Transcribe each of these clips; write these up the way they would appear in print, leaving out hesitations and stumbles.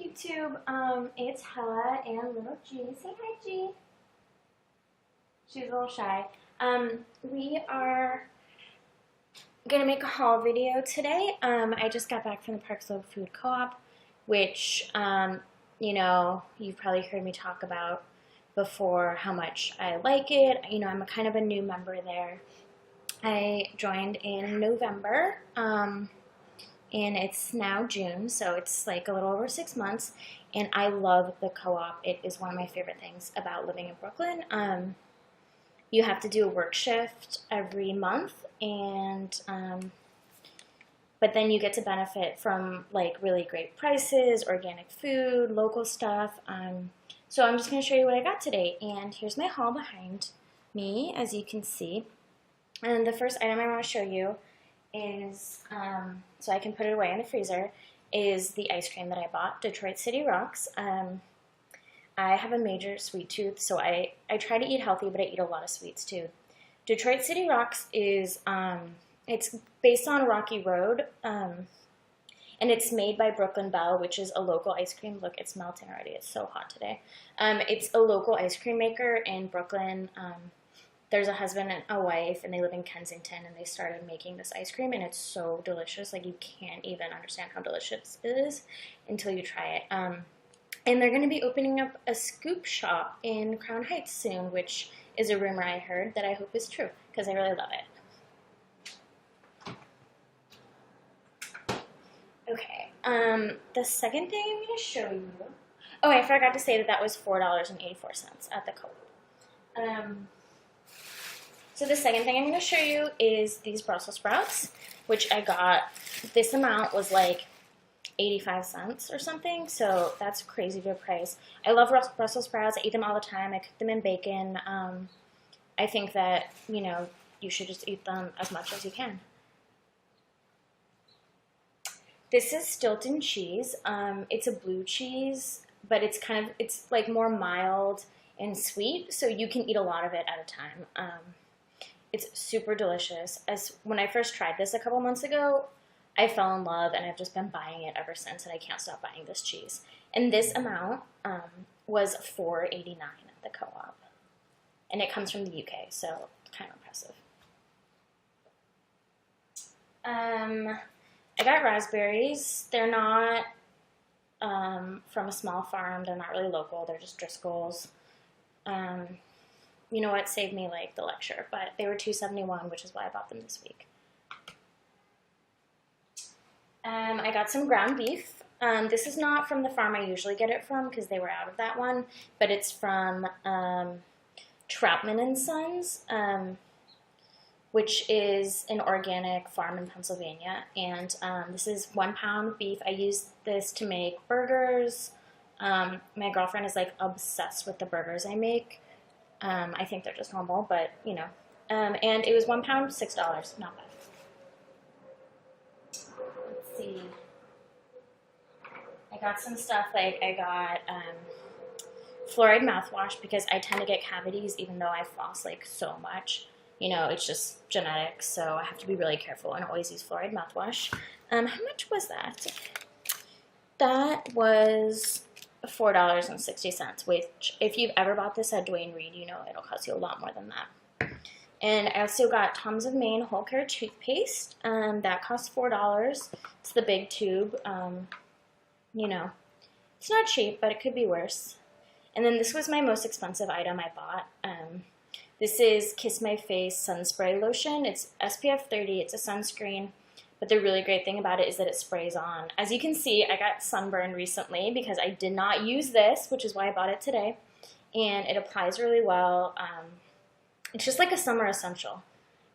YouTube. It's Hella and little G. Say hi, G. She's a little shy. We are gonna make a haul video today. I just got back from the Park Slope Food Co-op, which, you've probably heard me talk about before how much I like it. I'm a kind of a new member there. I joined in November, and it's now June, so it's like a little over 6 months, and I love the co-op. It is one of my favorite things about living in Brooklyn. You have to do a work shift every month, and but then you get to benefit from like really great prices, organic food, local stuff. So I'm just going to show you what I got today, and here's my haul behind me, as you can see. And the first item I want to show you is, so I can put it away in the freezer, is the ice cream that I bought, Detroit City Rocks. I have a major sweet tooth, so I try to eat healthy, but I eat a lot of sweets too. Detroit City Rocks is, it's based on Rocky Road, and it's made by Brooklyn Bell, which is a local ice cream. Look, it's melting already. It's so hot today. It's a local ice cream maker in Brooklyn. There's a husband and a wife, and they live in Kensington, and they started making this ice cream, and it's so delicious. Like, you can't even understand how delicious it is until you try it. And they're going to be opening up a scoop shop in Crown Heights soon, which is a rumor I heard that I hope is true, because I really love it. Okay, the second thing I'm going to show you, oh, I forgot to say that that was $4.84 at the Coop. So the second thing I'm going to show you is these Brussels sprouts, which I got. This amount was like 85 cents or something, so that's a crazy good price. I love Brussels sprouts. I eat them all the time. I cook them in bacon. I think that, you should just eat them as much as you can. This is Stilton cheese. It's a blue cheese, but it's like more mild and sweet, so you can eat a lot of it at a time. It's super delicious. When I first tried this a couple months ago, I fell in love, and I've just been buying it ever since, and I can't stop buying this cheese. And this amount was $4.89 at the Co-op, and it comes from the UK, so kind of impressive. I got raspberries. They're not from a small farm. They're not really local. They're just Driscoll's. You know what? Saved me like the lecture, but they were $2.71, which is why I bought them this week. I got some ground beef. This is not from the farm I usually get it from because they were out of that one, but it's from Troutman and Sons, which is an organic farm in Pennsylvania. And this is 1 pound beef. I use this to make burgers. My girlfriend is like obsessed with the burgers I make. I think they're just normal, but and it was 1 pound, $6, not bad. Let's see. I got some stuff, like I got fluoride mouthwash because I tend to get cavities even though I floss like so much. It's just genetics, so I have to be really careful and always use fluoride mouthwash. How much was that? That was $4.60, which if you've ever bought this at Duane Reade, it'll cost you a lot more than that. And I also got Tom's of Maine Whole Care Toothpaste. That cost $4. It's the big tube. It's not cheap, but it could be worse. And then this was my most expensive item I bought. This is Kiss My Face Sun Spray Lotion. It's SPF 30. It's a sunscreen. But the really great thing about it is that it sprays on. As you can see, I got sunburned recently because I did not use this, which is why I bought it today. And it applies really well. It's just like a summer essential.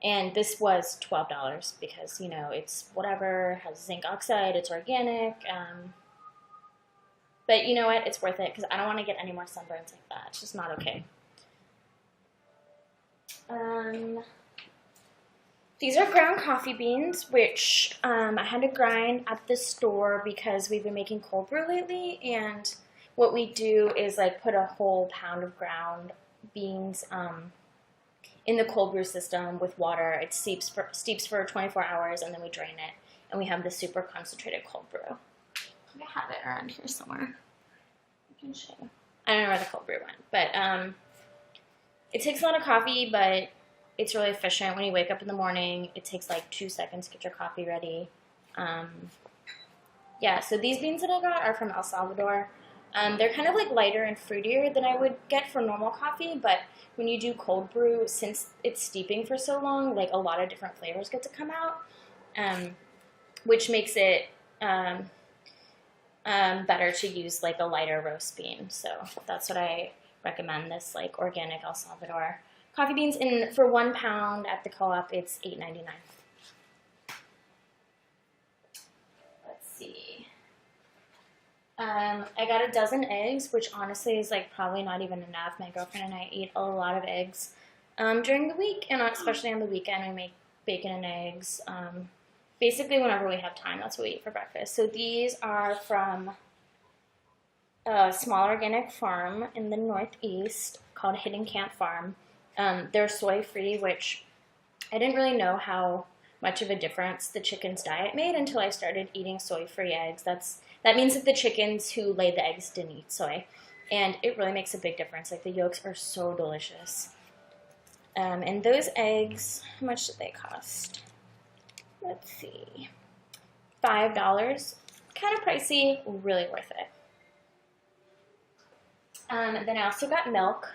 And this was $12 because, it's whatever, has zinc oxide, it's organic. But you know what? It's worth it because I don't want to get any more sunburns like that. It's just not okay. These are ground coffee beans, which I had to grind at the store because we've been making cold brew lately, and what we do is like put a whole pound of ground beans in the cold brew system with water. It steeps for 24 hours, and then we drain it, and we have the super concentrated cold brew. I have it around here somewhere. can show you. I don't know where the cold brew went, but it takes a lot of coffee, but it's really efficient. When you wake up in the morning, it takes like 2 seconds to get your coffee ready. Yeah, so these beans that I got are from El Salvador. They're kind of like lighter and fruitier than I would get for normal coffee, but when you do cold brew, since it's steeping for so long, like a lot of different flavors get to come out, which makes it better to use like a lighter roast bean. So that's what I recommend, this like organic El Salvador coffee beans. And for 1 pound at the Co-op, it's $8.99. Let's see. I got a dozen eggs, which honestly is like probably not even enough. My girlfriend and I eat a lot of eggs during the week, and especially on the weekend we make bacon and eggs. Basically whenever we have time, that's what we eat for breakfast. So these are from a small organic farm in the Northeast called Hidden Camp Farm. They're soy-free, which I didn't really know how much of a difference the chicken's diet made until I started eating soy-free eggs. That means that the chickens who laid the eggs didn't eat soy, and it really makes a big difference. Like, the yolks are so delicious. And those eggs, how much did they cost? Let's see, $5. Kind of pricey, really worth it. Then I also got milk,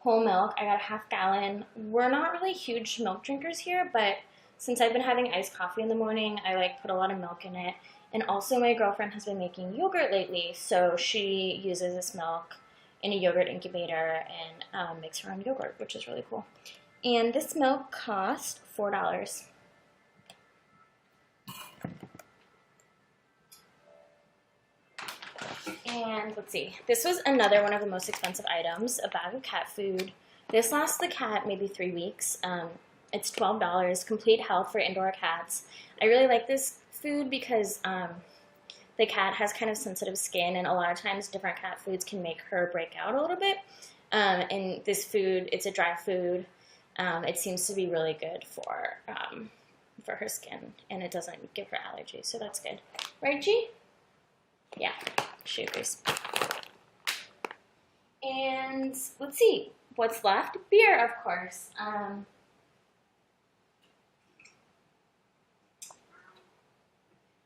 whole milk. I got a ½ gallon. We're not really huge milk drinkers here, but since I've been having iced coffee in the morning, I like put a lot of milk in it. And also my girlfriend has been making yogurt lately, so she uses this milk in a yogurt incubator and makes her own yogurt, which is really cool. And this milk cost $4. And let's see, this was another one of the most expensive items, a bag of cat food. This lasts the cat maybe 3 weeks. It's $12, complete health for indoor cats. I really like this food because the cat has kind of sensitive skin, and a lot of times different cat foods can make her break out a little bit. And this food, it's a dry food. It seems to be really good for her skin, and it doesn't give her allergies, so that's good. Right, G? Yeah, she agrees. And let's see, what's left? Beer, of course.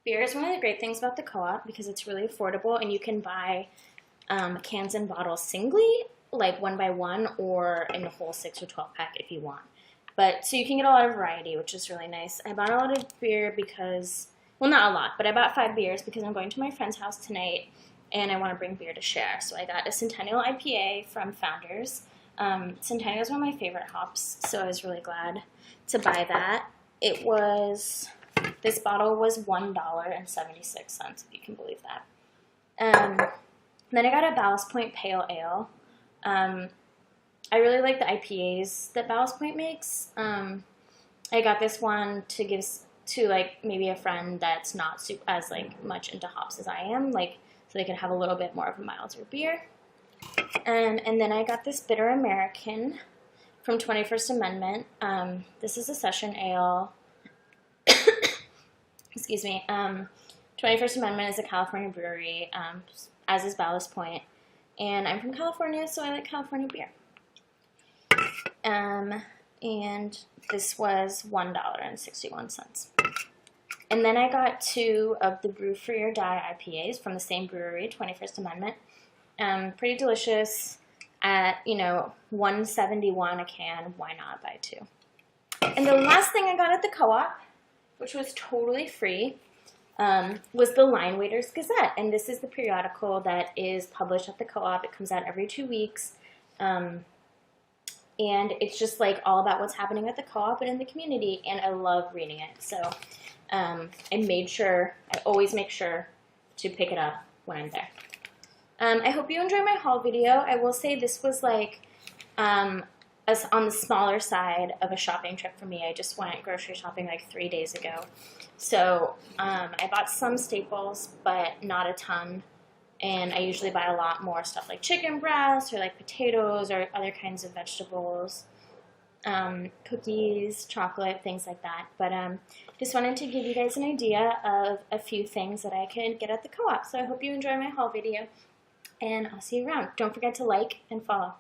Beer is one of the great things about the Co-op because it's really affordable, and you can buy cans and bottles singly, like 1 by 1, or in a whole 6 or 12 pack if you want. But so you can get a lot of variety, which is really nice. I bought a lot of beer because, well, not a lot, but I bought 5 beers because I'm going to my friend's house tonight and I want to bring beer to share. So I got a Centennial IPA from Founders. Centennial is one of my favorite hops, so I was really glad to buy that. This bottle was $1.76, if you can believe that. Then I got a Ballast Point Pale Ale. I really like the IPAs that Ballast Point makes. I got this one to give to like maybe a friend that's not as like much into hops as I am, like so they can have a little bit more of a milder beer. And then I got this Bitter American from 21st Amendment. This is a session ale. Excuse me. 21st Amendment is a California brewery, as is Ballast Point. And I'm from California, so I like California beer. And this was $1.61. And then I got 2 of the Brew Free or Die IPAs from the same brewery, 21st Amendment. Pretty delicious. At, $1.71 a can, why not buy 2? And the last thing I got at the Co-op, which was totally free, was the Line Waiters Gazette. And this is the periodical that is published at the Co-op. It comes out every 2 weeks. And it's just like all about what's happening at the Co-op and in the community, and I love reading it. So I always make sure to pick it up when I'm there. I hope you enjoyed my haul video. I will say this was like on the smaller side of a shopping trip for me. I just went grocery shopping like 3 days ago. So I bought some staples, but not a ton. And I usually buy a lot more stuff like chicken breasts or like potatoes or other kinds of vegetables, cookies, chocolate, things like that. But just wanted to give you guys an idea of a few things that I could get at the Co-op. So I hope you enjoy my haul video. and I'll see you around. Don't forget to like and follow.